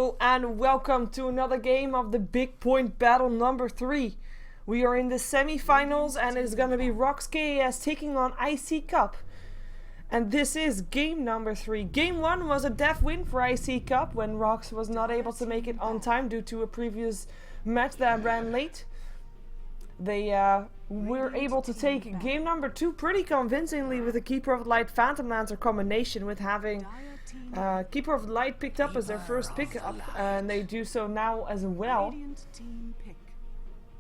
Hello and welcome to another game of the BigPoint Battle number 3. We are in the semi-finals and it's gonna be RoX.KiS taking on iCCup. And this is game number 3. Game 1 was a def win for iCCup when RoX was not able to make it on time due to a previous match that ran late. They were able to take game number 2 pretty convincingly with a Keeper of Light Phantom Lancer combination, with having Keeper of Light picked up as their first pickup, and they do so now as well.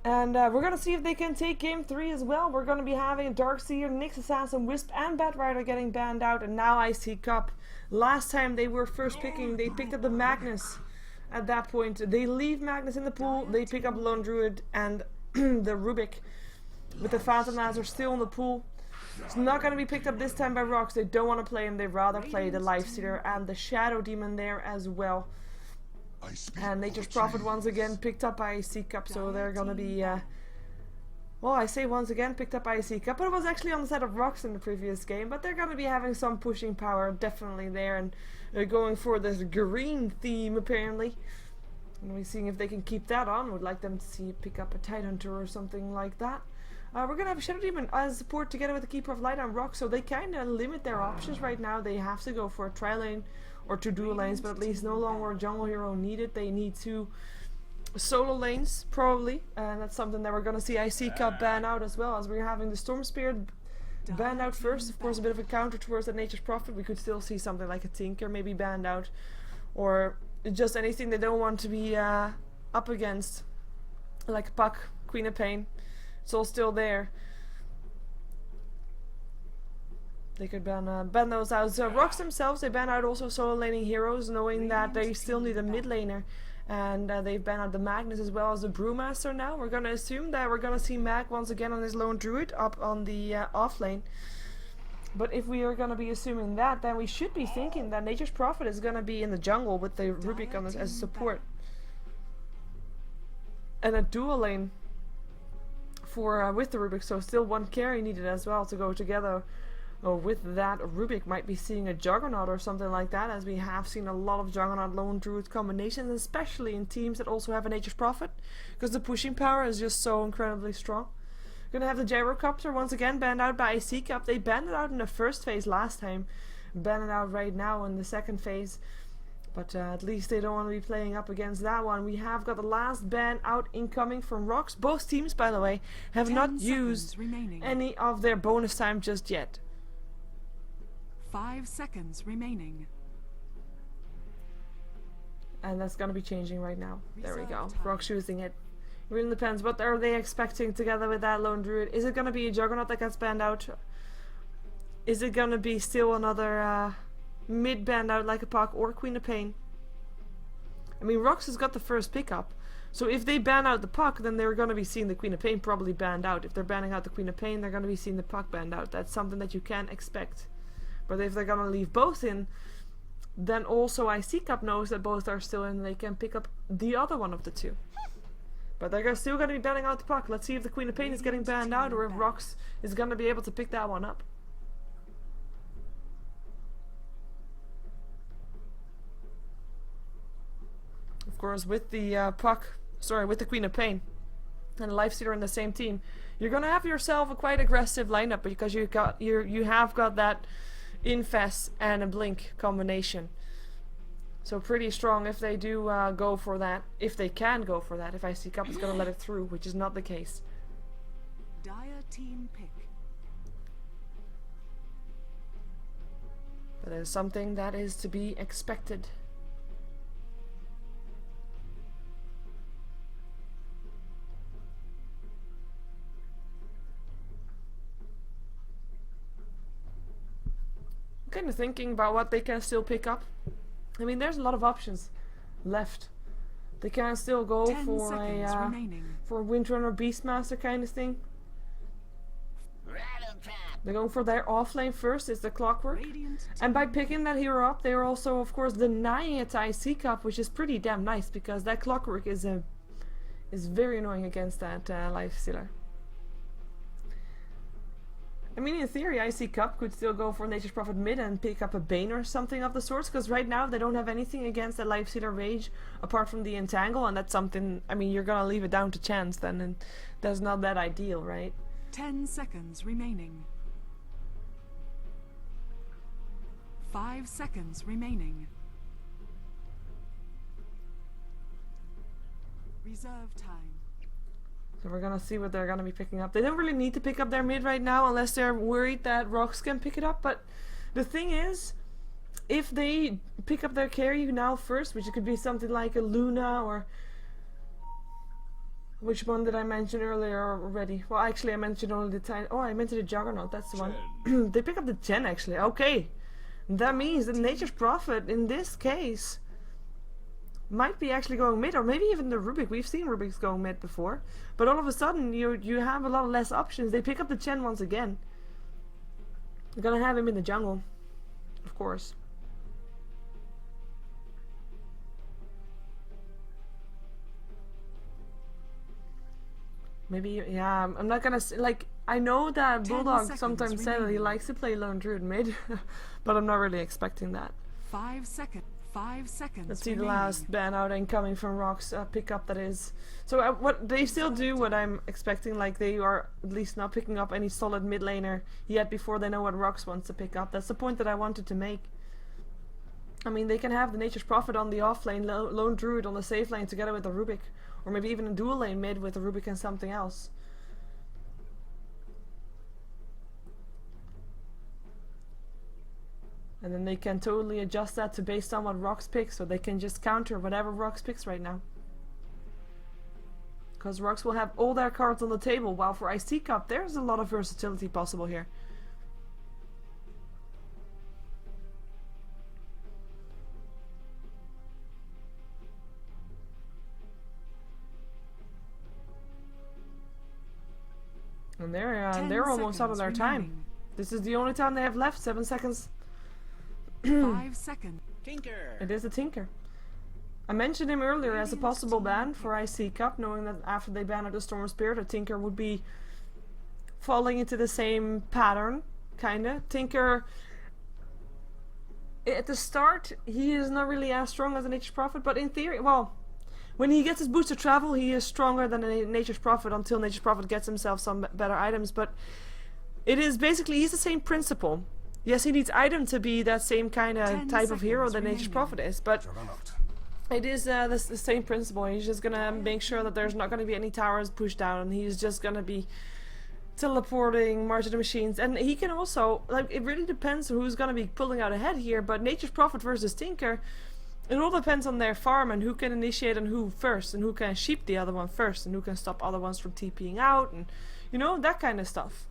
And we're gonna see if they can take game 3 as well. We're gonna be having Darkseer, Nyx Assassin, Wisp and Batrider getting banned out, and now iCCup. Last time they were first picking, they picked up the Magnus. At that point, they leave Magnus in the pool, they pick up Lone Druid and the Rubik, with the Phantom Lancer still in the pool. It's not going to be picked up this time by RoX. They don't want to play him. They'd rather play the Lifestealer and the Shadow Demon there as well. And Nature's Prophet once again picked up by iCCup, so they're going to be well, I say once again picked up by iCCup, but it was actually on the side of RoX in the previous game. But they're going to be having some pushing power definitely there, and they're going for this green theme apparently. And we're seeing if they can keep that on. Would like them to see pick up a Tidehunter or something like that. We're going to have a Shadow Demon as support together with the Keeper of Light on RoX, so they kind of limit their options right now. They have to go for a tri-lane or 2 dual lanes, but at least no longer a jungle hero needed. They need 2 solo lanes, probably, and that's something that we're going to see iCCup ban out as well, as we're having the Storm Spirit banned out first. Of course, a bit of a counter towards the Nature's Prophet. We could still see something like a Tinker maybe banned out, or just anything they don't want to be up against, like a Puck, Queen of Pain. It's all still there. They could ban those out. So RoX themselves, they ban out also solo laning heroes, knowing that they still need a mid laner. And they've banned out the Magnus as well as the Brewmaster now. We're going to assume that we're going to see Mag once again on his Lone Druid up on the off lane. But if we are going to be assuming that, then we should be thinking that Nature's Prophet is going to be in the jungle with the Rubik on this as support. And a dual lane for with the Rubik, so still 1 carry needed as well to go together with that. Rubik might be seeing a Juggernaut or something like that, as we have seen a lot of Juggernaut Lone Druid combinations, especially in teams that also have a Nature's Prophet, because the pushing power is just so incredibly strong. Gonna have the Gyrocopter once again banned out by iCCup. They banned it out in the first phase last time, ban it out right now in the second phase. But at least they don't want to be playing up against that one. We have got the last ban out incoming from RoX. Both teams, by the way, have not used any of their bonus time just yet. 5 seconds remaining. And that's going to be changing right now. There we go. RoX using it. It really depends. What are they expecting together with that Lone Druid? Is it going to be a Juggernaut that gets banned out? Is it going to be still another mid banned out like a Puck or Queen of Pain? I mean, RoX has got the first pickup, so if they ban out the Puck, then they're going to be seeing the Queen of Pain probably banned out. If they're banning out the Queen of Pain, they're going to be seeing the Puck banned out. That's something that you can expect. But if they're going to leave both in, then also iCCup knows that both are still in and they can pick up the other one of the 2. But they're still going to be banning out the Puck. Let's see if the Queen of Pain is getting banned out, or if RoX is going to be able to pick that one up. Of course, with the with the Queen of Pain and Lifestealer in the same team, you're gonna have yourself a quite aggressive lineup, because you have got that Infest and a Blink combination. So pretty strong if they do go for that. If they can go for that. If iCCup is gonna let it through, which is not the case. Dire team pick. But it is something that is to be expected. Kind of thinking about what they can still pick up. I mean, there's a lot of options left. They can still go for a Windrunner Beastmaster kind of thing. They're going for their offlane first. It's the Clockwork, and by picking that hero up, they're also, of course, denying it to iCCup, which is pretty damn nice, because that Clockwork is very annoying against that Lifestealer. I mean, in theory, iCCup could still go for Nature's Prophet mid and pick up a Bane or something of the sorts, because right now they don't have anything against the Lifestealer Rage apart from the Entangle, and that's something, I mean, you're gonna leave it down to chance then, and that's not that ideal, right? 10 seconds remaining. 5 seconds remaining. Reserve time. So we're gonna see what they're gonna be picking up. They don't really need to pick up their mid right now unless they're worried that RoX can pick it up, but the thing is, if they pick up their carry now first, which could be something like a Luna or... Which one did I mention earlier already? Well, actually I mentioned only the tiny... Oh, I mentioned the Juggernaut, that's the one. They pick up the Chen actually, okay. That means that Nature's Prophet, in this case, might be actually going mid, or maybe even the Rubik. We've seen Rubiks going mid before. But all of a sudden, you have a lot less options. They pick up the Chen once again. They're gonna have him in the jungle, of course. Maybe, yeah, I'm not gonna like, I know that Bulldog sometimes said that he likes to play Lone Druid mid, but I'm not really expecting that. 5 seconds. 5 seconds. Let's see the remaining. last ban out incoming from RoX pickup, that is. So what they still do what I'm expecting, like they are at least not picking up any solid mid laner yet before they know what RoX wants to pick up. That's the point that I wanted to make. I mean, they can have the Nature's Prophet on the off lane, Lone Druid on the safe lane together with the Rubik, or maybe even a dual lane mid with the Rubik and something else. And then they can totally adjust that to based on what RoX picks, so they can just counter whatever RoX picks right now. Because RoX will have all their cards on the table, while for iCCup there's a lot of versatility possible here. And they're almost out of their time. This is the only time they have left, 7 seconds. 5 seconds. Tinker. It is a Tinker. I mentioned him earlier as a possible ban for iCCup, knowing that after they banned the Storm Spirit, a Tinker would be falling into the same pattern, kinda. Tinker, at the start, he is not really as strong as a Nature's Prophet, but in theory, well, when he gets his boost of travel, he is stronger than a Nature's Prophet until Nature's Prophet gets himself some better items, but it is basically, he's the same principle. Yes, he needs item to be that same kind of type of hero that Nature's Prophet is, but it is the same principle. He's just gonna make sure that there's not gonna be any towers pushed down, and he's just gonna be teleporting March of the Machines. And he can also, like, it really depends who's gonna be pulling out ahead here, but Nature's Prophet versus Tinker, it all depends on their farm and who can initiate on who first, and who can sheep the other one first, and who can stop other ones from TPing out, and you know, that kind of stuff.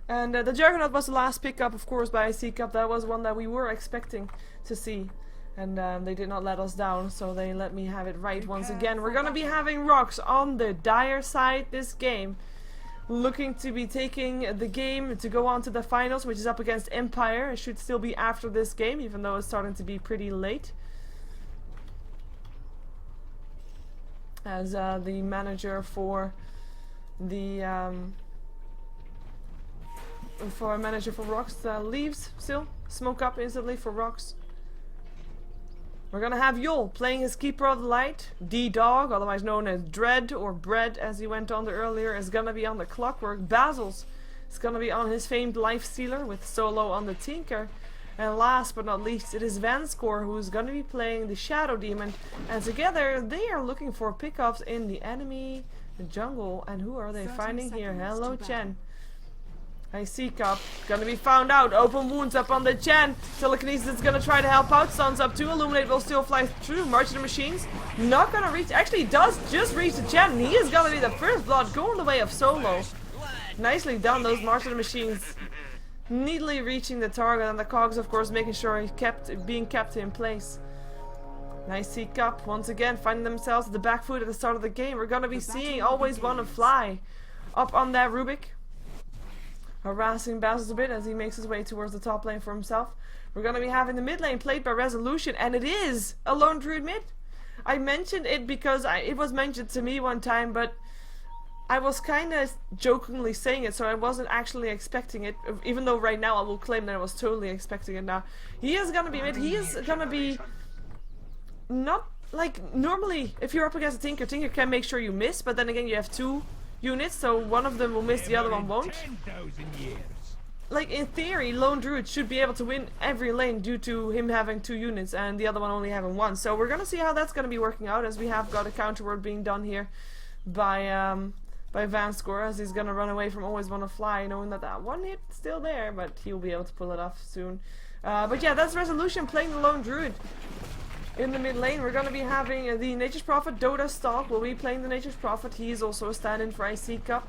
And the Juggernaut was the last pickup, of course, by iCCup. That was one that we were expecting to see. And they did not let us down, so they let me have it right once again. We're gonna be having RoX on the dire side this game. Looking to be taking the game to go on to the finals, which is up against Empire. It should still be after this game, even though it's starting to be pretty late. As the manager for the... for RoX leaves still. Smoke up instantly for RoX. We're gonna have Yol playing his Keeper of the Light. D-Dog, otherwise known as Dread or Bread as he went on earlier, is gonna be on the Clockwork. Basil's is gonna be on his famed Lifestealer with Solo on the Tinker. And last but not least, it is Vanskor who's gonna be playing the Shadow Demon. And together they are looking for pickups in the enemy jungle. And who are they finding here? Hello, Chen. iCCup, gonna be found out. Open wounds up on the Chen. Telekinesis is gonna try to help out. Sun's up too. Illuminate will still fly through. March of the Machines, not gonna reach. Actually, does just reach the Chen. He is gonna be the first blood going the way of Solo. Nicely done, those March of the Machines. Neatly reaching the target, and the cogs, of course, making sure he being kept in place. iCCup once again finding themselves at the back foot at the start of the game. We're gonna be seeing Always Wanna Fly up on that Rubik. Harassing Basil's a bit as he makes his way towards the top lane for himself. We're going to be having the mid lane played by Resolution, and it is a Lone Druid mid. I mentioned it because it was mentioned to me one time, but I was kind of jokingly saying it, so I wasn't actually expecting it. Even though right now I will claim that I was totally expecting it now. He is gonna be mid. He is gonna be not like normally if you're up against a Tinker, Tinker can make sure you miss, but then again you have 2 units, so one of them will miss, the other one won't. Like in theory, Lone Druid should be able to win every lane due to him having 2 units and the other one only having 1. So we're gonna see how that's gonna be working out, as we have got a counter word being done here by Vanscore, as he's gonna run away from Always Wanna Fly, knowing that that 1 hit still there, but he'll be able to pull it off soon. But yeah, that's Resolution playing the Lone Druid. In the mid lane, we're going to be having the Nature's Prophet, Dota Stalk will be playing the Nature's Prophet. He is also a stand-in for iCCup.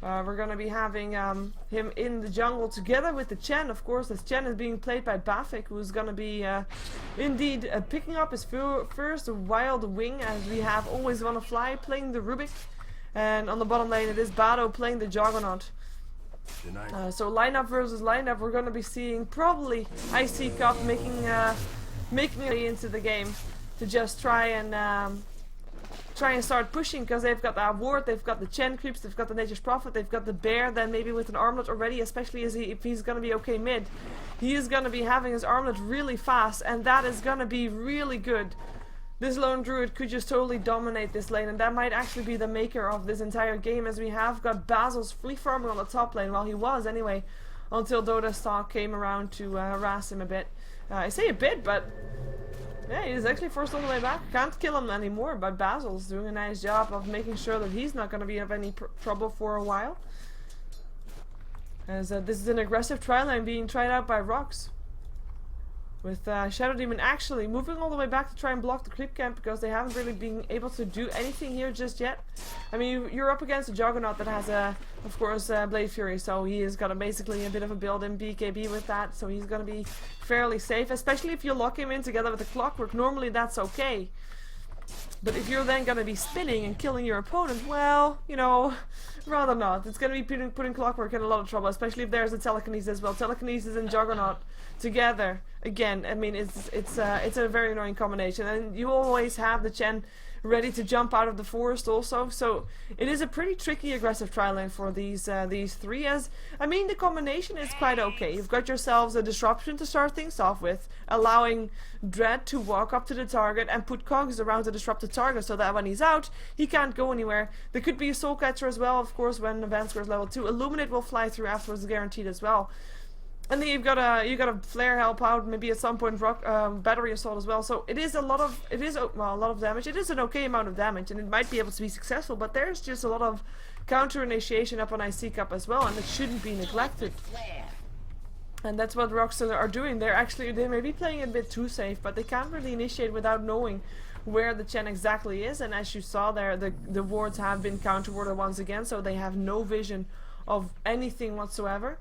We're going to be having him in the jungle together with the Chen, of course, as Chen is being played by Bafik, who's going to be indeed picking up his first Wild Wing, as we have Always Wanna Fly playing the Rubik. And on the bottom lane, it is Bado playing the Juggernaut. So lineup versus lineup, we're going to be seeing probably iCCup making it into the game to just try and start pushing, because they've got that ward, they've got the Chen creeps, they've got the Nature's Prophet, they've got the bear, then maybe with an armlet already, especially if he's going to be okay mid. He is going to be having his armlet really fast, and that is going to be really good. This Lone Druid could just totally dominate this lane, and that might actually be the maker of this entire game, as we have got Basil's free farming on the top lane, well he was anyway, until Dota Stalk came around to harass him a bit. I say a bit, but yeah, he's actually forced all the way back. Can't kill him anymore, but Basil's doing a nice job of making sure that he's not going to be of any trouble for a while. As this is an aggressive tri-line being tried out by RoX. With Shadow Demon actually moving all the way back to try and block the creep camp, because they haven't really been able to do anything here just yet. I mean, you're up against a Juggernaut that has, of course, Blade Fury, so he has got basically a bit of a built-in BKB with that, so he's going to be fairly safe, especially if you lock him in together with the Clockwork. Normally that's okay. But if you're then going to be spinning and killing your opponent, well, you know, rather not. It's going to be putting Clockwork in a lot of trouble, especially if there's a Telekinesis as well. Telekinesis and Juggernaut together, again, I mean, it's a very annoying combination. And you always have the Chen ready to jump out of the forest also, so it is a pretty tricky aggressive tri-lane for these 3, as I mean the combination is quite okay. You've got yourselves a disruption to start things off with, allowing Dread to walk up to the target and put cogs around to disrupt the target, so that when he's out he can't go anywhere. There could be a Soul Catcher as well, of course, when Vanscore is level 2. Illuminate will fly through afterwards, guaranteed as well. And then you've got a flare help out, maybe at some point battery assault as well. So it is a lot of damage. It is an okay amount of damage, and it might be able to be successful. But there's just a lot of counter initiation up on iCCup as well, and it shouldn't be neglected. And that's what RoX are doing. They may be playing a bit too safe, but they can't really initiate without knowing where the Chen exactly is. And as you saw there, the wards have been counter warded once again, so they have no vision of anything whatsoever.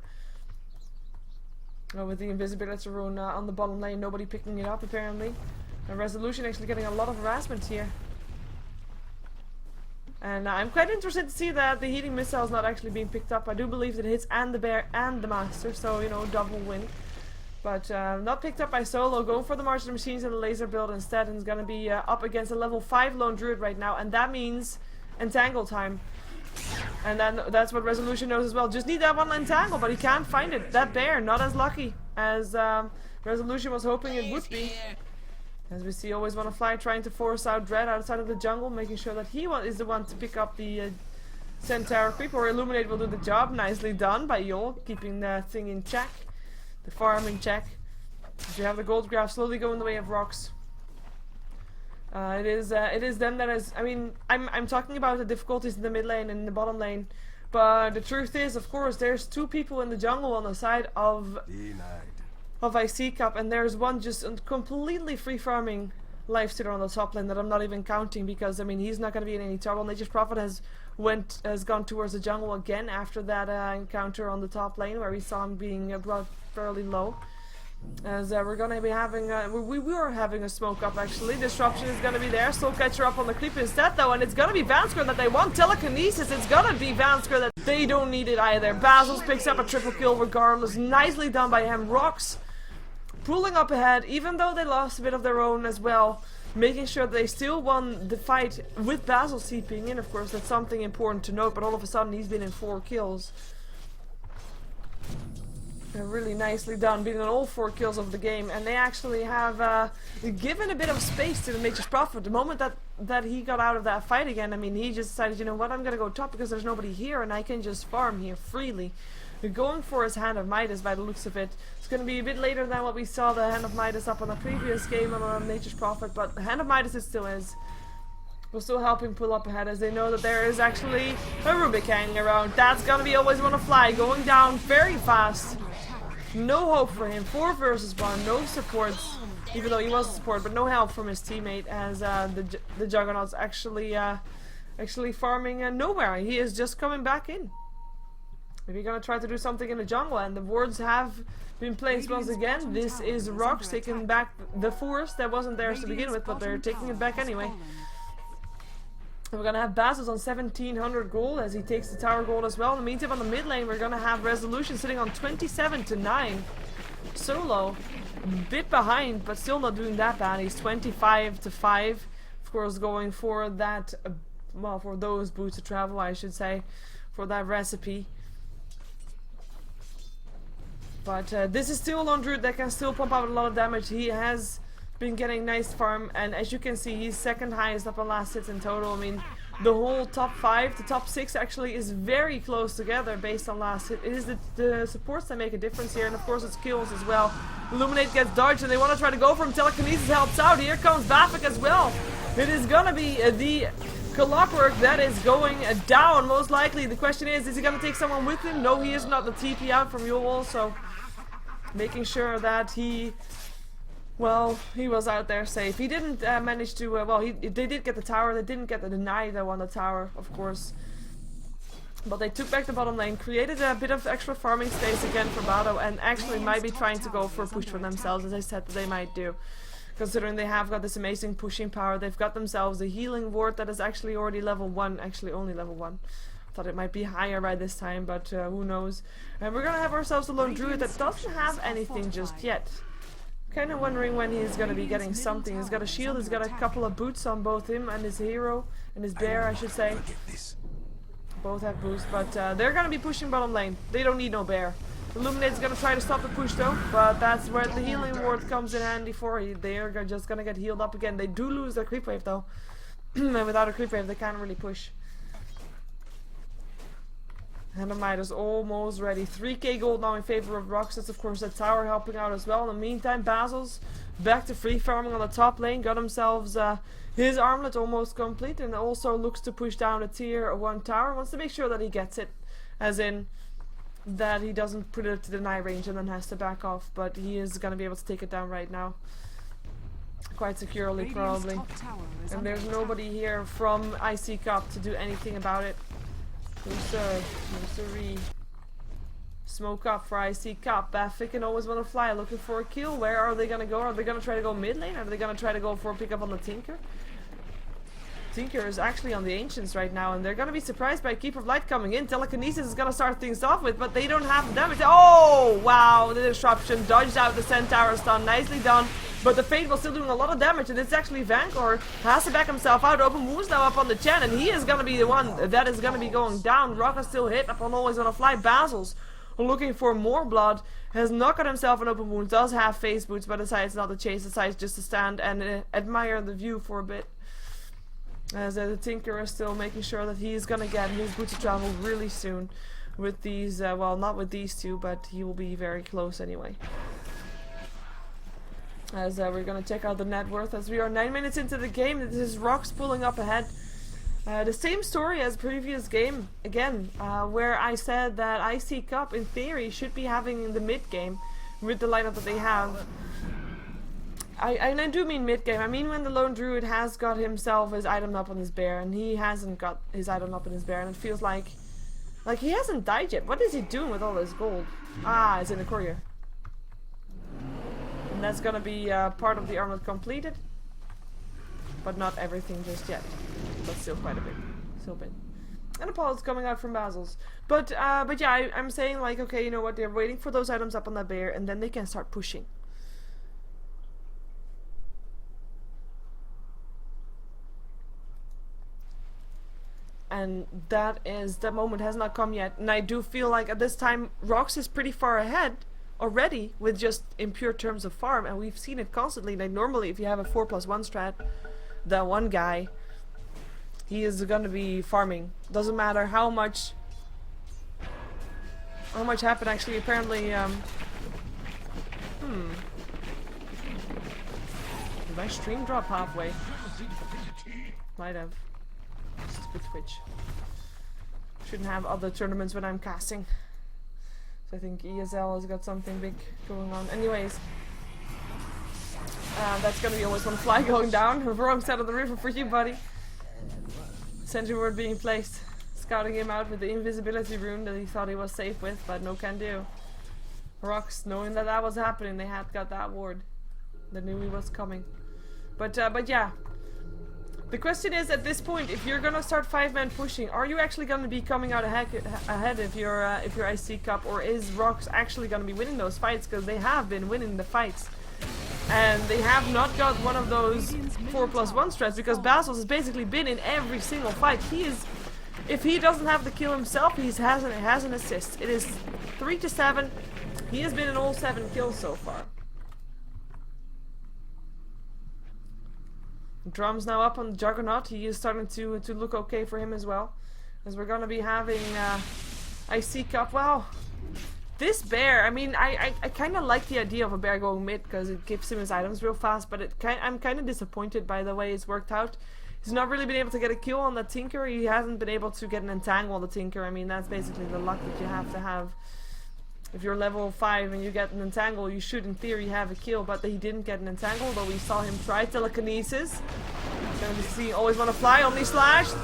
With the invisibility rune on the bottom lane, nobody picking it up apparently. And Resolution actually getting a lot of harassment here. And I'm quite interested to see that the heating missile is not actually being picked up. I do believe that it hits and the bear and the master, so you know, double win. But not picked up by Solo, going for the March of the Machines and the laser build instead, and is going to be up against a level 5 Lone Druid right now, and that means entangle time. And then that's what Resolution knows as well. Just need that one entangle, but he can't find it. That bear, not as lucky as Resolution was hoping it would be. As we see, Always Wanna Fly trying to force out Dread outside of the jungle, making sure that he is the one to pick up the Centaur creep, or Illuminate will do the job. Nicely done by Yol, keeping the thing in check, the farm in check. As you have the gold graph slowly going the way of RoX. It is them that is. I mean, I'm talking about the difficulties in the mid lane and in the bottom lane, but the truth is, of course, there's 2 people in the jungle on the side of iCCup, and there's one just completely free farming lifestealer on the top lane that I'm not even counting, because I mean he's not going to be in any trouble. Nature's Prophet has gone towards the jungle again after that encounter on the top lane where we saw him being brought fairly low. As we're gonna be having, we were having a smoke up actually. Disruption is gonna be there. Soul Catcher up on the creep instead though, and it's gonna be Vanscore that they want. Telekinesis, it's gonna be Vanscore that they don't need it either. Basils picks up a triple kill regardless. Nicely done by him. RoX pulling up ahead, even though they lost a bit of their own as well. making sure that they still won the fight with Basil seeping in. Of course, that's something important to note, but all of a sudden he's been in 4 kills. Really nicely done, being on all 4 kills of the game, and they actually have given a bit of space to the Nature's Prophet. The moment that he got out of that fight again, I mean, he just decided, you know what, I'm gonna go top because there's nobody here and I can just farm here freely. They're going for his Hand of Midas by the looks of it. It's gonna be a bit later than what we saw the Hand of Midas up on the previous game on Nature's Prophet, but the Hand of Midas it still is. Will still help him pull up ahead as they know that there is actually a Rubik hanging around. That's gonna be always wanna fly, going down very fast. No hope for him. 4 versus 1, no supports, even though he was a support, but no help from his teammate as the Juggernaut's actually farming nowhere. He is just coming back in. Maybe gonna try to do something in the jungle, and the wards have been placed once again. This is RoX taking back the forest that wasn't theirs to begin with, but they're taking it back anyway. And we're gonna have Basis on 1700 gold as he takes the tower gold as well. In the meantime, on the mid lane, we're gonna have Resolution sitting on 27-9. Solo, bit behind, but still not doing that bad. He's 25-5. Of course, going for that, well, for those boots of travel, I should say, for that recipe. But this is still a lone druid that can still pump out a lot of damage. He has been getting nice farm, and as you can see, he's second highest up on last hits in total. I mean, the whole top 5, the top 6 actually is very close together based on last hit. It is the supports that make a difference here, and of course it's kills as well. Illuminate gets dodged, and they want to try to go for him. Telekinesis helps out. Here comes Bafik as well. It is gonna be the Clockwork that is going down, most likely. The question is he gonna take someone with him? No, he is not. The TP out from Yule, so making sure that he... Well, he was out there safe. He didn't manage to, well, they did get the tower. They didn't get the deny that won the tower, of course. But they took back the bottom lane, created a bit of extra farming space again for Bado, and actually might be trying to go for a push for themselves, as I said that they might do. Considering they have got this amazing pushing power, they've got themselves a healing ward that is actually already level 1, actually only level 1. Thought it might be higher by this time, but who knows. And we're gonna have ourselves a lone druid that doesn't have anything just yet. Kind of wondering when he's gonna be getting something. He's got a shield, he's got a couple of boots on both him and his hero, and his bear, I should say. Both have boosts, but they're gonna be pushing bottom lane. They don't need no bear. Illuminate's gonna try to stop the push though, but that's where the healing ward comes in handy for. They are just gonna get healed up again. They do lose their creep wave though. And without a creep wave they can't really push. Handamite is almost ready. 3k gold now in favor of RoX. That's of course that tower helping out as well. In the meantime, Basil's back to free farming on the top lane. Got themselves his armlet almost complete, and also looks to push down a tier 1 tower. Wants to make sure that he gets it, as in that he doesn't put it to deny range and then has to back off. But he is going to be able to take it down right now. Quite securely probably. And there's nobody here from iCCup to do anything about it. Smoke up for iCCup. Bafik can always want to fly, looking for a kill. Where are they gonna go? Are they gonna try to go mid lane? Are they gonna try to go for a pickup on the Tinker? Tinker is actually on the Ancients right now, and they're gonna be surprised by Keeper of Light coming in. Telekinesis is gonna start things off with, but they don't have the damage. Oh wow, the disruption dodged out the Centaur stun, nicely done. But the Fate was still doing a lot of damage, and it's actually Vancor has to back himself out. Open wounds now up on the Chen, and he is gonna be the one that is gonna be going down. Rock is still hit upon always gonna fly. Basil's looking for more blood, has not got himself an open wound, does have face boots, but decides not to chase, decides just to stand and admire the view for a bit. As the Tinker is still making sure that he is gonna get his boots of travel really soon with these, well, not with these two, but he will be very close anyway. As we're gonna check out the net worth as we are 9 minutes into the game. This is RoX pulling up ahead. The same story as previous game again, where I said that iCCup in theory should be having the mid game with the lineup that they have. I do mean mid game. I mean when the lone druid has got himself his item up on his bear, and he hasn't got his item up on his bear, and it feels like he hasn't died yet. What is he doing with all this gold? Ah, it's in the courier. And that's gonna be part of the armlet completed, but not everything just yet. But still quite a bit. Still a bit. And a pulse coming out from Basil's. But yeah, I'm saying like, okay, you know what? They're waiting for those items up on that bear, and then they can start pushing. and that moment has not come yet. And I do feel like at this time RoX is pretty far ahead already with just in pure terms of farm, and we've seen it constantly. Like normally if you have a 4+1 strat, that one guy, he is gonna be farming. Doesn't matter how much happened actually. Apparently did my stream drop halfway? Might have. Stupid Twitch. Shouldn't have other tournaments when I'm casting. So I think ESL has got something big going on. Anyways. That's gonna be always one fly going down. Wrong side of the river for you, buddy. Sentry word being placed. Scouting him out with the invisibility rune that he thought he was safe with, but no can do. RoX, knowing that was happening, they had got that ward. They knew he was coming. But yeah. The question is, at this point, if you're gonna start 5-man pushing, are you actually gonna be coming out ahead if you're iCCup, or is RoX actually gonna be winning those fights? Because they have been winning the fights, and they have not got one of those 4+1 strats, because Basil has basically been in every single fight. He is, if he doesn't have the kill himself, he has an assist. It is 3-7. He has been in all 7 kills so far. Drum's now up on the Juggernaut. He is starting to look okay for him as well. As we're gonna be having iCCup. Wow. This bear, I mean, I kind of like the idea of a bear going mid because it gives him his items real fast, but I'm kind of disappointed by the way it's worked out. He's not really been able to get a kill on that Tinker. He hasn't been able to get an entangle on the Tinker. I mean, that's basically the luck that you have to have. If you're level 5 and you get an entangle, you should in theory have a kill, but he didn't get an entangle, though we saw him try telekinesis. Gonna be see, always wanna fly, only slashed.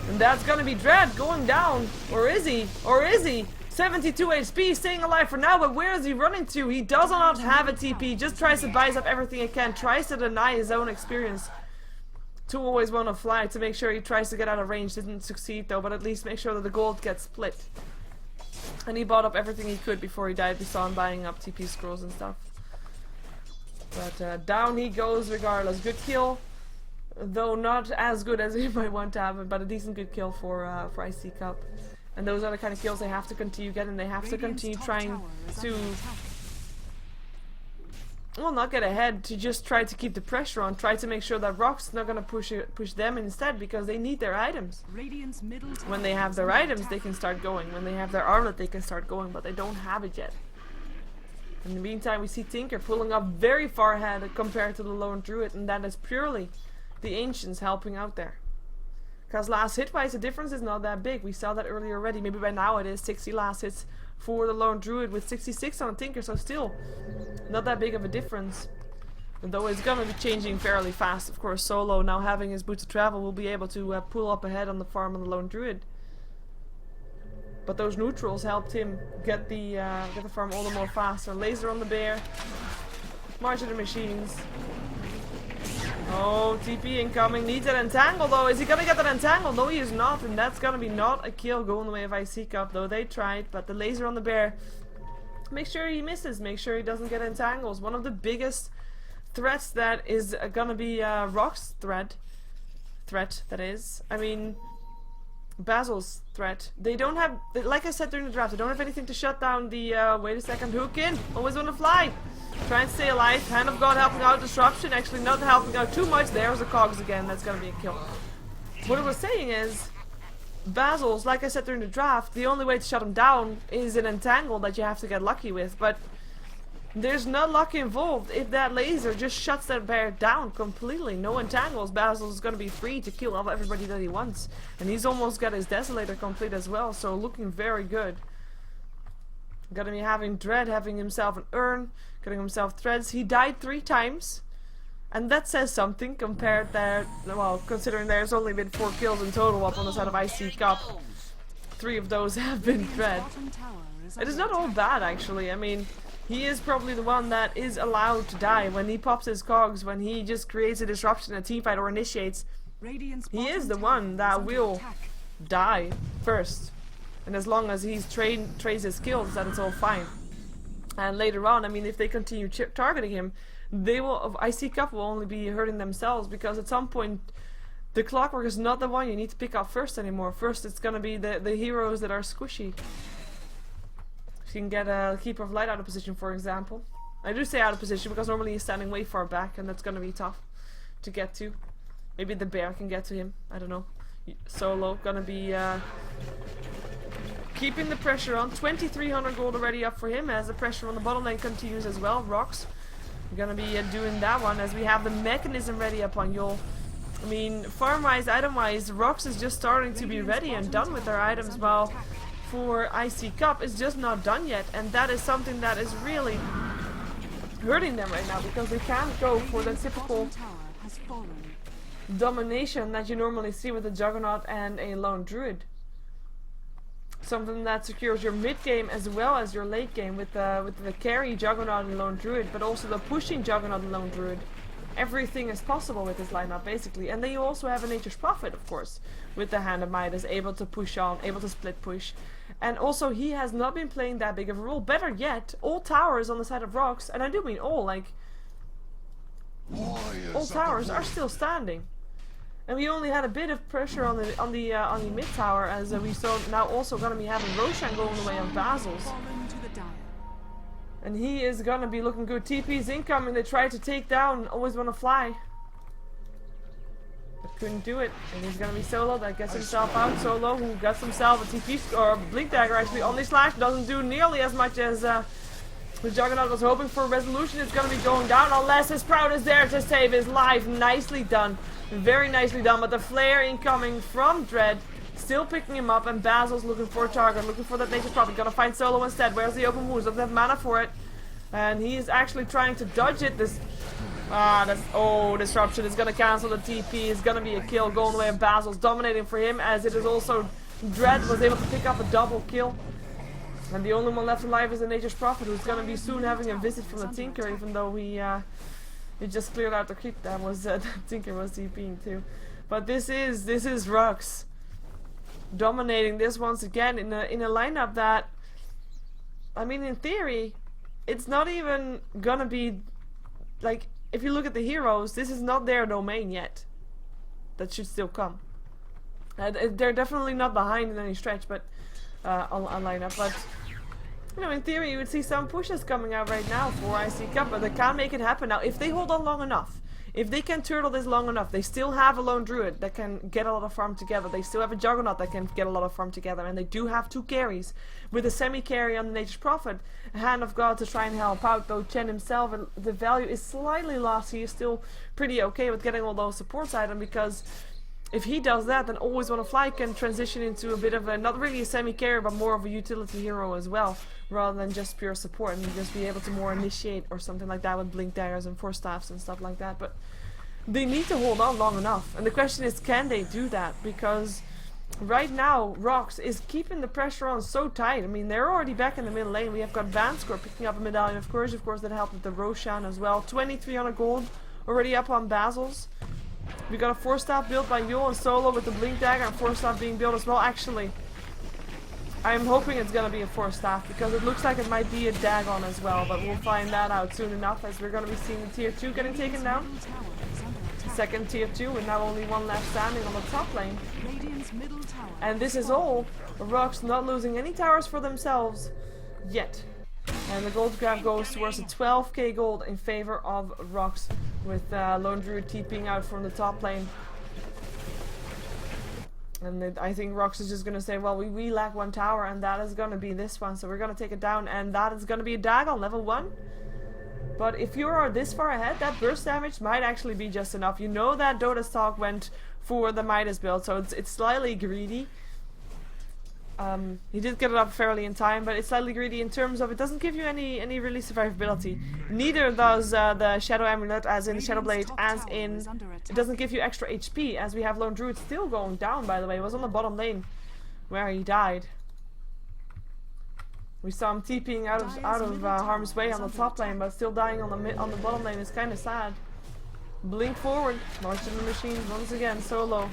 And that's gonna be Dread going down. Or is he? Or is he? 72 HP, staying alive for now, but where is he running to? He does not have a TP, just tries to buy up everything he can, tries to deny his own experience. To always wanna fly, to make sure he tries to get out of range. Didn't succeed though, but at least make sure that the gold gets split. And he bought up everything he could before he died. We saw him buying up TP scrolls and stuff. But down he goes regardless. Good kill, though not as good as he might want to have, but a decent good kill for iCCup. And those are the kind of kills they have to continue getting. They have to continue trying to, well, not get ahead, to just try to keep the pressure on. Try to make sure that RoX is not going to push them instead, because they need their items. When they have their items, they can start going. When they have their armlet, they can start going, but they don't have it yet. In the meantime, we see Tinker pulling up very far ahead compared to the Lone Druid, and that is purely the Ancients helping out there. Because last hit-wise, the difference is not that big. We saw that earlier already. Maybe by now it is 60 last hits for the Lone Druid with 66 on Tinker, so still not that big of a difference. Though it's gonna be changing fairly fast. Of course, Solo, now having his boots of travel, will be able to pull up ahead on the farm on the Lone Druid. But those neutrals helped him get the farm all the more faster. Laser on the bear. March of the machines. Oh, TP incoming. Needs an entangle though. Is he gonna get that entangle? No, he is not. And that's gonna be not a kill going the way of iCCup, though they tried. But the laser on the bear. Make sure he misses. Make sure he doesn't get entangles. One of the biggest threats that is gonna be RoX threat, that is. I mean, Basil's threat. They don't have, like I said during the draft, they don't have anything to shut down the, wait a second, hook in. Always on the fly. Try and stay alive. Hand of God helping out. Disruption actually not helping out too much. There's the cogs again. That's gonna be a kill. What I was saying is, Basil's, like I said during the draft, the only way to shut him down is an entangle that you have to get lucky with. But there's no luck involved. If that laser just shuts that bear down completely, no entangles, Basil is gonna be free to kill off everybody that he wants. And he's almost got his Desolator complete as well, so looking very good. Gonna be having Dread, having himself an urn, getting himself threads. He died 3 times, and that says something compared that, well, considering there's only been 4 kills in total up on the side of iCCup. 3 of those have been Dread. It is not all bad actually. I mean, he is probably the one that is allowed to die when he pops his cogs, when he just creates a disruption in a teamfight or initiates. He is the one that will die first. And as long as he's trains his skills, that it's all fine. And later on, I mean, if they continue targeting him, they will, iCCup will only be hurting themselves, because at some point the Clockwork is not the one you need to pick up first anymore. First it's gonna be the heroes that are squishy. If you can get a Keeper of Light out of position, for example. I do say out of position because normally he's standing way far back and that's gonna be tough to get to. Maybe the bear can get to him, I don't know. Solo gonna be keeping the pressure on. 2300 gold already up for him as the pressure on the bottom lane continues as well. RoX, we're gonna be doing that one as we have the mechanism ready up on Yol. I mean, farm-wise, item-wise, RoX is just starting to be ready and done with their items, while for iCCup it's just not done yet, and that is something that is really hurting them right now because they can't go for the typical domination that you normally see with a Juggernaut and a Lone Druid. Something that secures your mid game as well as your late game with the carry Juggernaut and Lone Druid, but also the pushing Juggernaut and Lone Druid. Everything is possible with this lineup basically, and then you also have a Nature's Prophet, of course, with the Hand of Midas, able to push on, able to split push. And also he has not been playing that big of a role. Better yet, all towers on the side of RoX, and I do mean all, like all towers are still standing. And we only had a bit of pressure on the mid tower, as we saw now also gonna be having Roshan going away on Basil's. And he is gonna be looking good. TP's incoming, they tried to take down, always wanna fly. But couldn't do it. And he's gonna be Solo that gets himself out. Solo who gets himself a TP or Blink Dagger actually on the slash, doesn't do nearly as much as the Juggernaut was hoping for. Resolution is gonna be going down unless his Proud is there to save his life. Nicely done. Very nicely done, but the flare incoming from Dread, still picking him up, and Basil's looking for a target, looking for that Nature's Prophet. Gonna find Solo instead. Where's the open wounds? Doesn't have mana for it, and he is actually trying to dodge it. Disruption is gonna cancel the TP. It's gonna be a kill going away, and Basil's dominating for him, as it is also Dread was able to pick up a double kill. And the only one left alive is the Nature's Prophet, who's gonna be soon having a visit from the Tinker, even though he just cleared out the creep. That was Tinker was TPing too. But this is RoX dominating this once again in a lineup that, I mean, in theory, it's not even gonna be like, if you look at the heroes, this is not their domain yet. That should still come. They're definitely not behind in any stretch, but on lineup. But you know, in theory, you would see some pushes coming out right now for iCCup, but they can't make it happen now. If they hold on long enough, if they can turtle this long enough, they still have a Lone Druid that can get a lot of farm together. They still have a Juggernaut that can get a lot of farm together, and they do have two carries with a semi-carry on the Nature's Prophet, a Hand of God to try and help out. Though Chen himself, the value is slightly lost. He is still pretty okay with getting all those supports items, because if he does that, then Always Wanna Fly can transition into a bit of a, not really a semi-carry, but more of a utility hero as well, rather than just pure support, and just be able to more initiate or something like that with Blink Daggers and Force Staffs and stuff like that. But they need to hold on long enough, and the question is, can they do that? Because right now RoX is keeping the pressure on so tight. I mean, they're already back in the middle lane. We have got Vanscore picking up a Medallion of Courage, of course, that helped with the Roshan as well. 2300 gold already up on Basil's. We got a Force Staff built by Yul and Solo with the Blink Dagger, and Force Staff being built as well. Actually, I'm hoping it's gonna be a Force Staff, because it looks like it might be a Dagon as well, but we'll find that out soon enough, as we're gonna be seeing the tier 2 getting taken down. Second tier 2, with now only one left standing on the top lane. And this is all RoX not losing any towers for themselves yet. And the gold grab goes towards a 12k gold in favor of RoX, with Lone Druid TPing out from the top lane. And I think RoX is just going to say, well, we lack one tower, and that is going to be this one, so we're going to take it down, and that is going to be a Dagon level 1. But if you are this far ahead, that burst damage might actually be just enough. You know that Dota's talk went for the Midas build, so it's slightly greedy. He did get it up fairly in time, but it's slightly greedy in terms of it doesn't give you any really survivability. Neither does the Shadow Amulet, as in Shadow Blade, as in it doesn't give you extra HP, as we have Lone Druid still going down, by the way. It was on the bottom lane where he died. We saw him TPing out of harm's way on the top lane, but still dying on the bottom lane is kind of sad. Blink forward, launching the machines once again, Solo.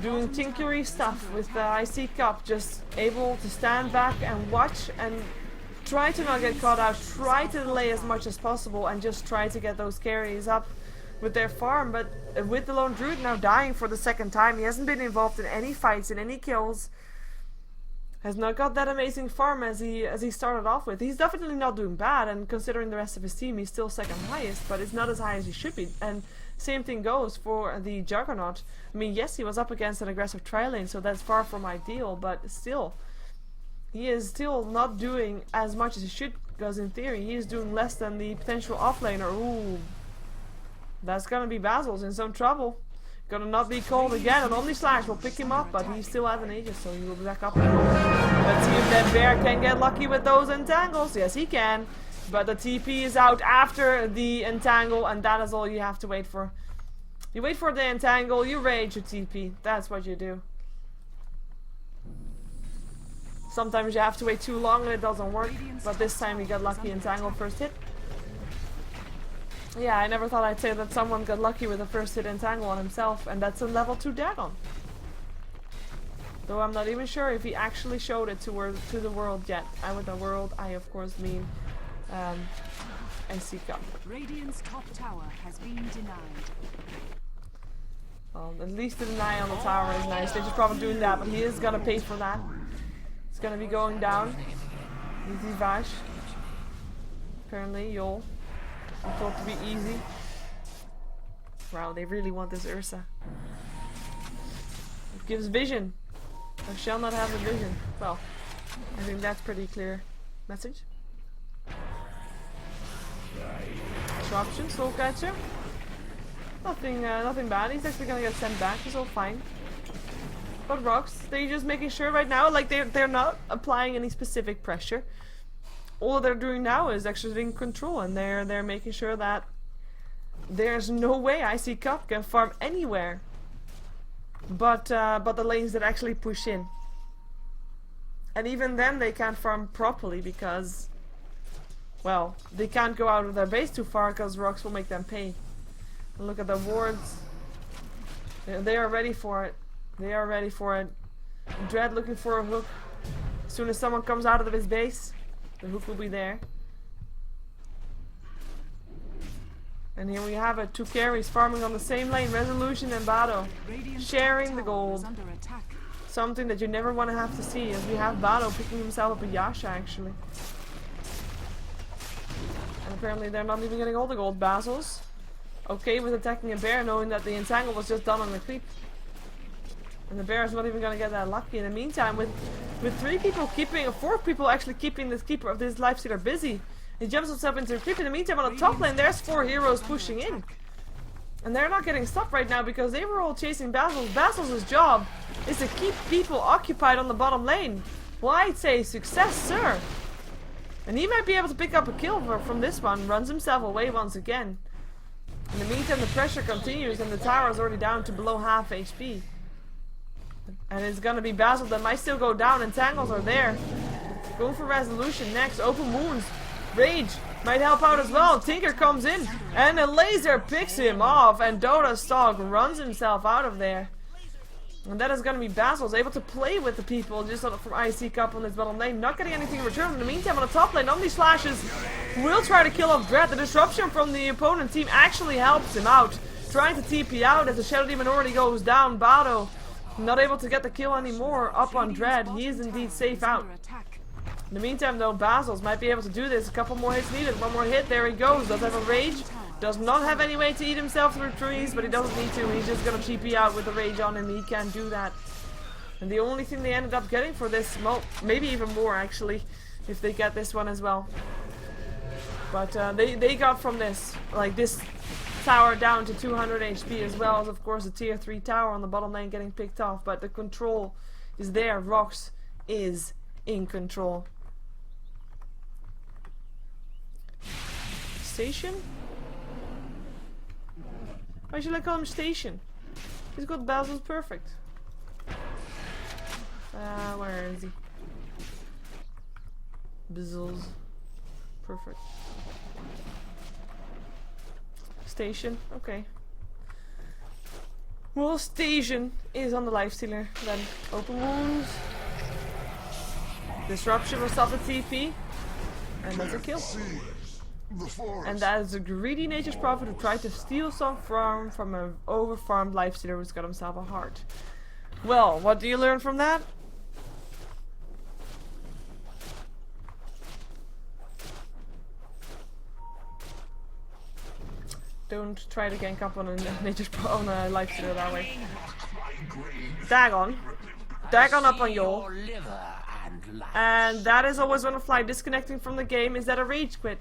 Doing tinkery stuff with the iCCup, just able to stand back and watch and try to not get caught out, try to delay as much as possible, and just try to get those carries up. with their farm, but with the lone druid now dying for the second time, he hasn't been involved in any fights, in any kills. Has not got that amazing farm as he started off with. He's definitely not doing bad, and considering the rest of his team, he's still second highest, but it's not as high as he should be. And same thing goes for the Juggernaut. I mean, yes, he was up against an aggressive tri lane, so that's far from ideal, but still, he is still not doing as much as he should, because in theory, he is doing less than the potential offlaner. Ooh, that's gonna be Basil's in some trouble. Gonna not be called again, and Omni Slash will pick him up, but he still has an Aegis, so he will be back up. Let's see if that bear can get lucky with those entangles. Yes, he can. But the TP is out after the entangle, and that is all you have to wait for. You wait for the entangle, you rage your TP. That's what you do. Sometimes you have to wait too long and it doesn't work, but this time you got lucky. Entangle first hit. Yeah, I never thought I'd say that someone got lucky with a first hit entangle on himself, and that's a level 2 Dagon. Though I'm not even sure if he actually showed it to the world yet. And with the world, I of course mean iCCup. Radiant's top tower has been denied. Well, at least the deny on the tower is nice. They're just probably doing that, but he is gonna pay for that. It's gonna be going down. Easy Vash. Apparently, Yol. Thought to be easy. Wow, they really want this Ursa. It gives vision. I shall not have a vision. Well, I think that's pretty clear message. Disruption, Soul Catcher. Nothing bad. He's actually gonna get sent back. It's all fine. But RoX, they're just making sure right now, like they're not applying any specific pressure. All they're doing now is exerting control, and they're making sure that there's no way iCCup can farm anywhere. But the lanes that actually push in. And even then they can't farm properly because, well, they can't go out of their base too far because RoX will make them pay. And look at the wards. They are ready for it. They are ready for it. Dread looking for a hook. As soon as someone comes out of his base, the hook will be there. And here we have it. Two carries farming on the same lane. Resolution and Bado. Sharing the gold. Something that you never want to have to see, as we have Bado picking himself up a Yasha actually. And apparently they're not even getting all the gold. Basils okay with attacking a bear, knowing that the entangle was just done on the creep. And the bear is not even gonna get that lucky. In the meantime, with 3 people keeping, 4 people actually keeping this keeper of this lifestealer busy, he jumps himself into the creep. In the meantime, on the top lane, there's 4 heroes pushing in. And they're not getting stopped right now because they were all chasing Basils. Basils' job is to keep people occupied on the bottom lane. Well, I'd say success, sir. And he might be able to pick up a kill from this one. Runs himself away once again. In the meantime, the pressure continues and the tower is already down to below half HP. And it's gonna be Basil that might still go down. Entangles are there. Going for resolution next. Open wounds. Rage might help out as well. Tinker comes in and a laser picks him off, and Dota Stalk runs himself out of there. And that is gonna be Basil's able to play with the people just from iCCup on this bottom lane, not getting anything in return. In the meantime, on the top lane, Omni Slashes will try to kill off Dread. The disruption from the opponent team actually helps him out, trying to TP out as the Shadow Demon already goes down. Bado not able to get the kill anymore up on Dread. He is indeed safe out. In the meantime though, Basils might be able to do this. A couple more hits needed. One more hit. There he goes. Does have a rage. Does not have any way to eat himself through trees, but he doesn't need to. He's just gonna TP out with the rage on him. He can't do that. And the only thing they ended up getting for this, well, maybe even more actually, if they get this one as well. But they got from this, like this tower down to 200 HP, as well as of course the tier 3 tower on the bottom lane getting picked off. But the control is there. RoX is in control. Station? Why should I call him Station? He's got Basil's perfect. Where is he? Basil's perfect. Station, okay. Well, Station is on the lifestealer. Then open wounds. Disruption will stop the TP. And that's a kill. And that is a greedy nature's prophet who tried to steal some farm from an overfarmed lifestealer who's got himself a heart. Well, what do you learn from that? Don't try to gank up on a lifestealer that way. Dagon. Dagon up on y'all. And that is always when a fly disconnecting from the game. Is that a rage quit?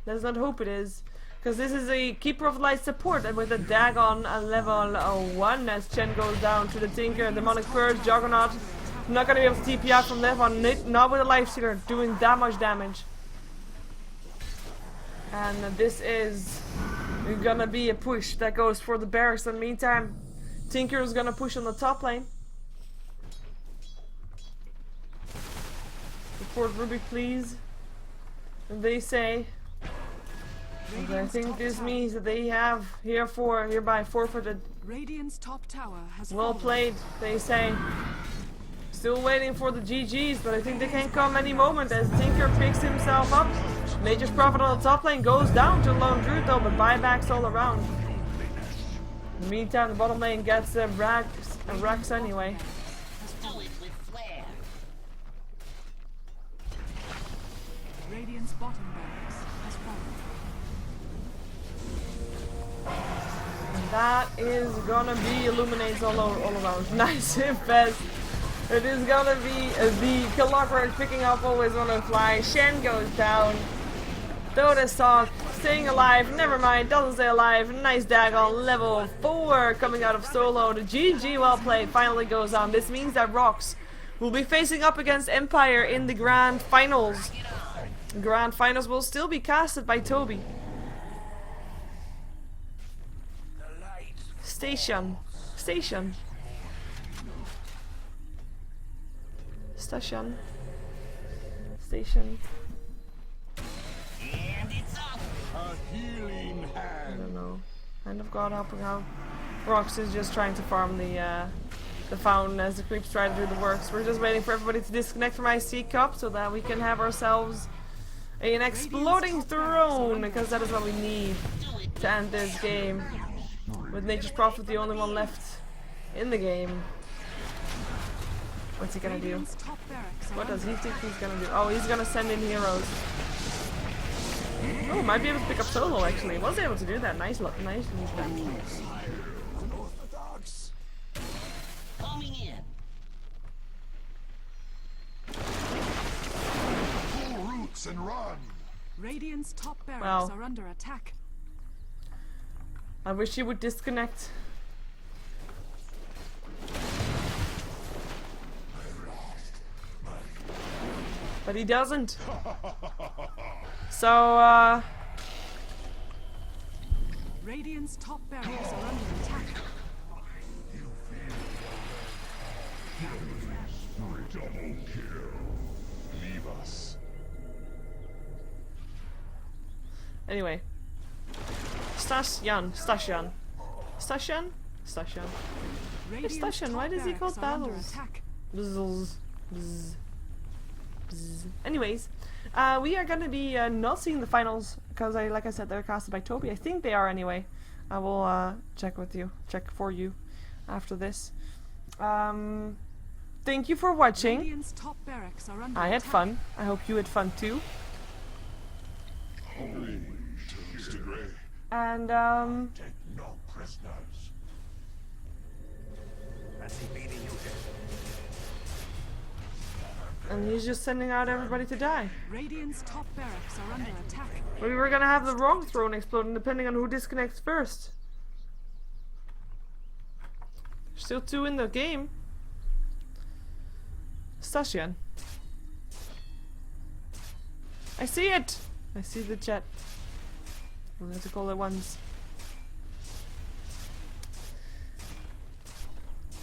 Let's not hope it is. Because this is a Keeper of Light support, and with a Dagon level 1 as Chen goes down to the Tinker, Demonic Purge, Juggernaut. Not gonna be able to TP out from that one, not with a Lifestealer doing that much damage. And this is gonna be a push that goes for the barracks. In the meantime, Tinker is gonna push on the top lane. Support Ruby, please. And they say. And I think this means that they have hereby forfeited. Radiant's top tower has Well played, they say. Still waiting for the GGs, but I think they can come any moment as Tinker picks himself up. Nature's Prophet on the top lane goes down to Lone Druid though, but buybacks all around. In the meantime, the bottom lane gets Rex anyway. Radiant's bottom barracks has fallen. And that is gonna be illuminates all around. Nice infest. It is gonna be the Clockwork picking up always on a fly. Shen goes down. Dota Sock staying alive. Never mind, doesn't stay alive. Nice Dagon level 4 coming out of solo. The GG well played finally goes on. This means that RoX will be facing up against Empire in the Grand Finals. Grand Finals will still be casted by Toby. Station. Station. Station. Station. And it's up. A healing I hand. don't know. Hand of God helping out. RoX is just trying to farm the fountain as the creeps try to do the works. We're just waiting for everybody to disconnect from iCCup so that we can have ourselves an exploding throne, because that is what we need to end this game. With Nature's Prophet the only one left in the game. What's he gonna do? What does he think he's gonna do? Oh, he's gonna send in heroes. Oh, might be able to pick up solo actually. Was able to do that. Nice lead then. Unorthodox. Coming in. Pull roots and run. Radiant's top barracks Well. are under attack. I wish he would disconnect. But he doesn't. So, Radiant's top barracks are under attack. Double kill. Leave us. anyway. Stasyan. Hey, Stasyan, why does he call battles? Bzzz, bzzz, bzzz. Anyways, we are gonna be not seeing the finals because, like I said, they're casted by Toby. I think they are anyway. I will check for you after this. Thank you for watching. I had fun. I hope you had fun too. And Take no prisoners. and he's just sending out everybody to die. Radiant's top barracks are under attack. We were gonna have the wrong throne exploding depending on who disconnects first. Still 2 in the game. Stasyan. I see it! I see the chat. I'm going to call it once.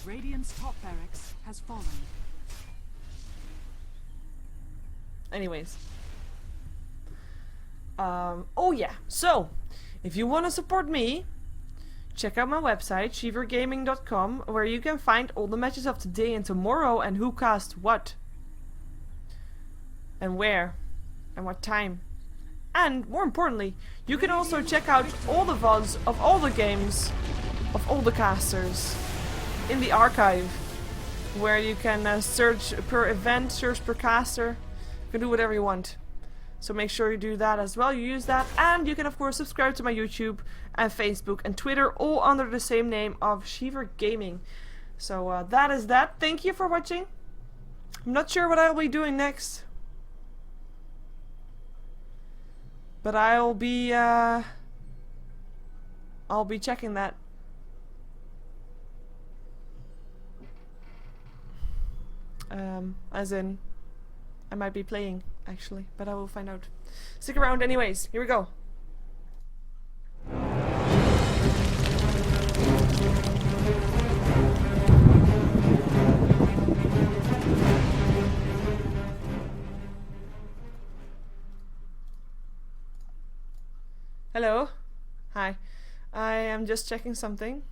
Radiant's top barracks has fallen. Anyways. Oh yeah, so if you want to support me, check out my website, sheevergaming.com, where you can find all the matches of today and tomorrow and who cast what. And where. And what time. And more importantly, you can also check out all the VODs of all the games, of all the casters, in the archive, where you can search per event, search per caster. You can do whatever you want. So make sure you do that as well, you use that. And you can of course subscribe to my YouTube and Facebook and Twitter, all under the same name of Sheever Gaming. So that is that. Thank you for watching. I'm not sure what I'll be doing next, but I'll be checking that. As in, I might be playing actually, but I will find out. Stick around anyways. Here we go. Hello. Hi. I am just checking something.